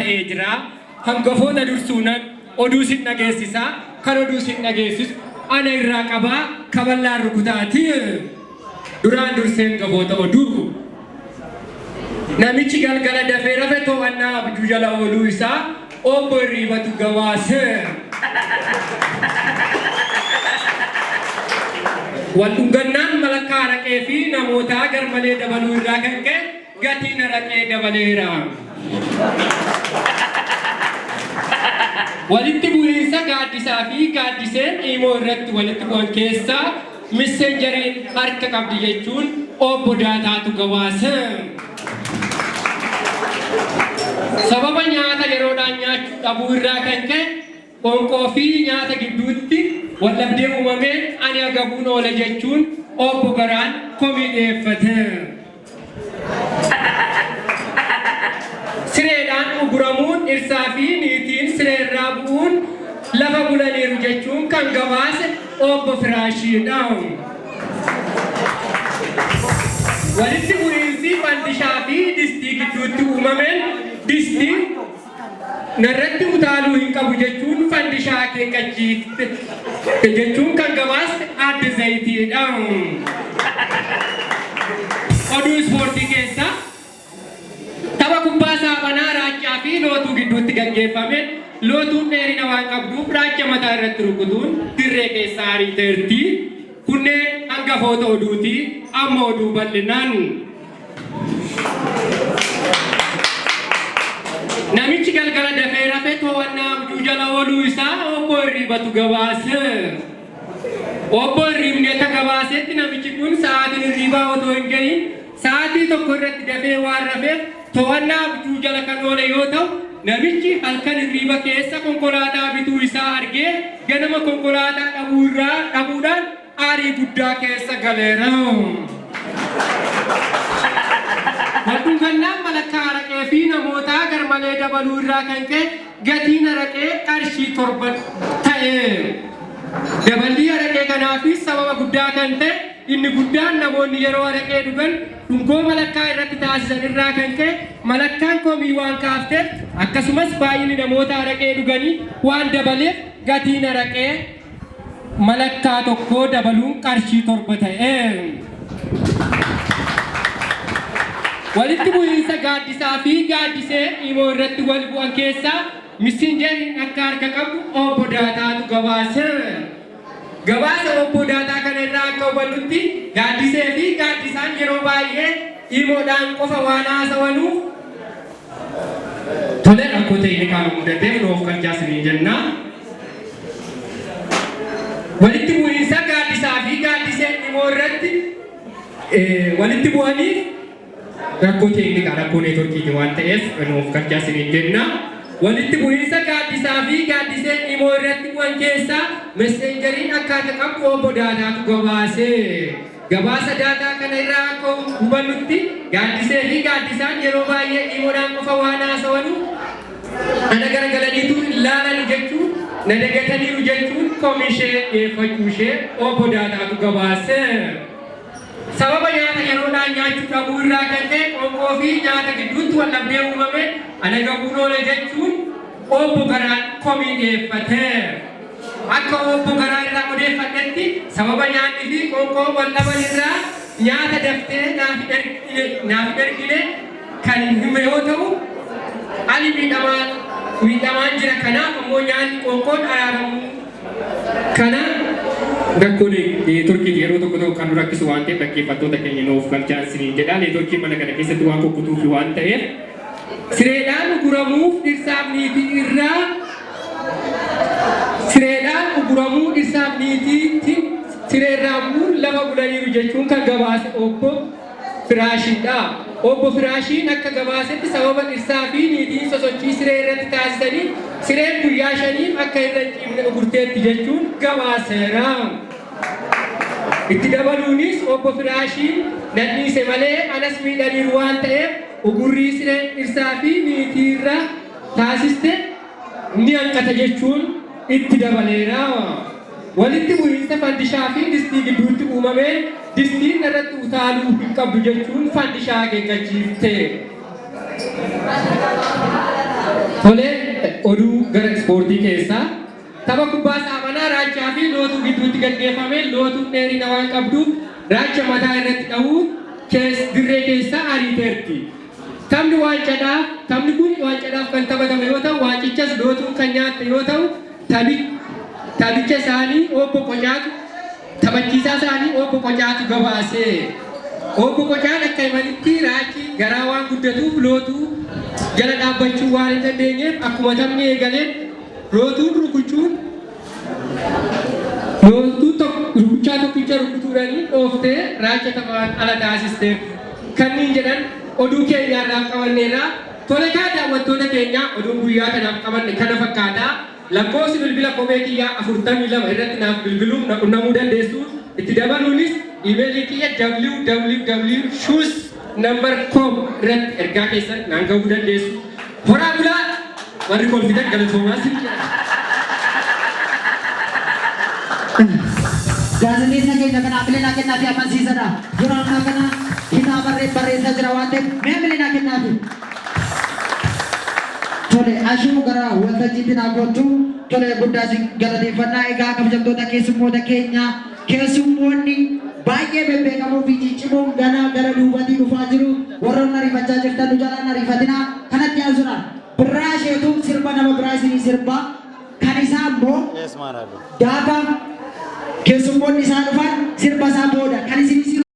ta'ee jira. Hangafoota dursuunan oduu sin dhageessisa. Kan oduu sin dhageessisu ana irraa qabaa kaballaan rukutaati. Duraan durseen hangafoota oduu. Namichi galgala dafee rafe to'annaa abjuu jala ooluu isaa obbo Hirribatu gabaase. Waldungannaan malakkaa araqee fi namoota garmalee dabaluu irraa kan ka'e gatiin araqee dabaleera. Walitti bu'iinsa gaaddisaa fi gaaddiseen immoo irratti walitti bu'an keessaa miseenjeriin harka qabdi jechuun obbo Daataatu gabaase. Sababa nyaata yeroodhaan nyaachuu dhabuu irraa kan ka'e qoonqoo fi nyaata gidduutti waldhabdee uumamee ani agabuun oole jechuun obbo Garaan komii dhiyeeffate. Sireedhaan uguramuun dhirsaa fi niitiin sireerraa bu'uun lafa bulaniiru jechuun kan gabaase obbo Firaashiidha. Walitti bu'iinsi fandishaa fi distii gidduutti uumameen distii narratti utaaluu hin qabu jechuun fandishaa akeekkachiifte jechuun kan gabaase adda zayitiidha. Oduu ispoortii keessaa tapha kubbaa saaphanaa raachaa fi lootuu gidduutti gaggeeffame. Lootuun dheerina waan qabduuf raacha mataa irratti rukutuun dirree keessaa ariiteerti. Kunneen hangafoota oduuti. Amma oduu bal'inaan. Namichi galgala dafee rafe to'annaa abjuu jala ooluu isaa obbo Hirribatu gabaase. Obbo Hirribni akka gabaasetti namichi kun sa'aatiin hirribaa otoo hin gahin sa'aatii tokko irratti dafee waan rafeef to'annaa abjuu jala kan oole yoo ta'u namichi halkan hirriba keessa konkolaataa bituu isaa argee ganama konkolaataa dhabuudhaan aarii guddaa keessa galeera. Waldungannaan malakkaa araqee fi namoota garmalee dabaluu irraa kan ka'e gatiin araqee qarshii 7 ta'e. Daballii araqee kanaafis sababa guddaa kan ta'e inni guddaan namoonni yeroo araqee dhugan dhungoo malakkaa irratti taasisan irraa kan ka'e malakkaan komii waan kaafteef akkasumas baay'inni namoota araqee dhuganii waan dabaleef gatiin araqee malakkaa tokko dabaluun qarshii 7 ta'e. Walitti bu'iinsa gaaddisaa fi gaaddisee immoo irratti wal bu'an keessaa miseenjeriin akka harka qabdu obbo Daataatu gabaase. Gabaasa obbo Daataa kana irraa akka hubannutti gaaddisee fi gaaddisaan yeroo baay'ee imoodhaan qofa waan haasawanuuf tole rakkoo ta'e kan mudateef nuuf kan jaasanii jenna. Walitti bu'iinsa gaaddisaa fi gaaddiseen immoo irratti walitti bu'aniif rakkoo teeknikaa rakkoo neetworkii waan ta'eef nuuf kan jaasanii jenna. Walitti bu'iinsa gaaddisaa fi gaaddiseen immoo irratti bu'an keessaa meseenjeriin akkaataa qabdu obbo Daataatu gabaase. Gabaasa Daataa kana irraa akka hubannutti gaaddisee fi gaaddisaan yeroo baay'ee imoodhaan qofa waan haasawanuuf ana garagalaniitu ilaalani jechuun na dagataniiru jechuun komishee dhiyeeffachuu ishee obbo Daataatu gabaase. Sababa nyaata yeroodhaan nyaachuu dhabuu irraa kan ta'e qoonqoo fi nyaata gidduutti waldhabdee uumame ana gabuun oole jechuun obbo Garaan komii dhiyeeffate. Akka obbo Garaan irraa odeeffadhetti sababa nyaanni fi qoonqoo waldhaban irraa nyaata daftee naaf ergile kan hime yoo ta'u ani miidhamaan jira kanaaf ammoo nyaanni qoonqoon araaramuu kana rakkoo neetworkii yeroo tokko kan nu rakkisu waan ta'eef dhaggeeffattoota keenya nuuf galchaasanii jedha. Neetworkii mana kana keessatti waan kukkutuuf waan ta'eef sireedhaan uguramuuf dhirsaaf niitii irraa sireedhaan uguramuu dhirsaaf niitiitti sireerraa bu'uun lafa bulaniiru jechuun kan gabaase obbo Firaashiidha. Obbo Firaashiin akka gabaasetti sababa dhirsaa fi niitiin sosochii siree irratti taasisanii sireen guyyaa 5 akka irra hin ciifne ugurteetti jechuun gabaaseera. Itti dabaluunis obbo Firaashiin nadhiise malee anas miidhaniiru waan ta'eef ugurrii sireen dhirsaa fi niitii irra taasiste ni hanqata jechuun itti dabaleera. Walitti bu'iinsa fandishaa fi distii gidduutti uumameen distiin irratti utaaluu hin qabdu jechuun fandishaa akeekkachiifte. Tole oduu gara ispoortii keessaa tapha kubbaa saaphanaa raachaa fi lootuu gidduutti gaggeeffame lootuun dheerina waan qabduuf raacha mataa irratti dha'uu dirree keessaa ariiteerti. Taphni waancaadhaaf taphni kun waancaadhaaf kan taphatame yoo ta'u waancichas lootuun kan nyaatte yoo ta'u taphicha isaanii obbo Qocaatu taphachiisaa isaanii obbo Qocaatu gabaasee obbo Qocaan akka himanitti raachi garaa waan guddatuuf lootuu jala dhaabbachuu waan hin dandeenyeef akkuma taphni eegaleen lootuun rukuchaa tokkicha rukutuudhaanii dhooftee raacha taphaan ala taasistee kanneen jedhan oduu keenyaarraaf qabanneerraa tole kaa daawwattoota keenyaa oduun guyyaa kanaaf qabanne kana fakkaataa lakkoofsi bilbila kophee kiyyaa 42 irratti naaf bilbiluun na qunnamuu dandeessu itti dabaluunis iimeelii kiyya www.shoes.com irratti ergaa keessan naan gahuu dandeessu. Horaa bulaa warri kolfitan galatoomaas. Gaazexeessa keenya kana amileen kennaa fi amansiisadha. Yeroo ammaa kana kitaaba barreessaa jira waan ta'eef mee amileen kennaa fi. Tole ashuu gara waltajjiitti naa gootu tole guddaa galateeffannaa egaa kabajamtoota keessummoota keenya keessummoonni baay'ee bebbeekamoo fi ciccimoo gara duubatii dhufaa jiru warroonni ariifachaa jirtan nu jalaan ariifatinaa kanatti aansuudhaan birraa isheetu sirba nama biraa isinii sirba kan isaa immoo gaafa keessummoonni isaa dhufan sirba isaa booda kan isinii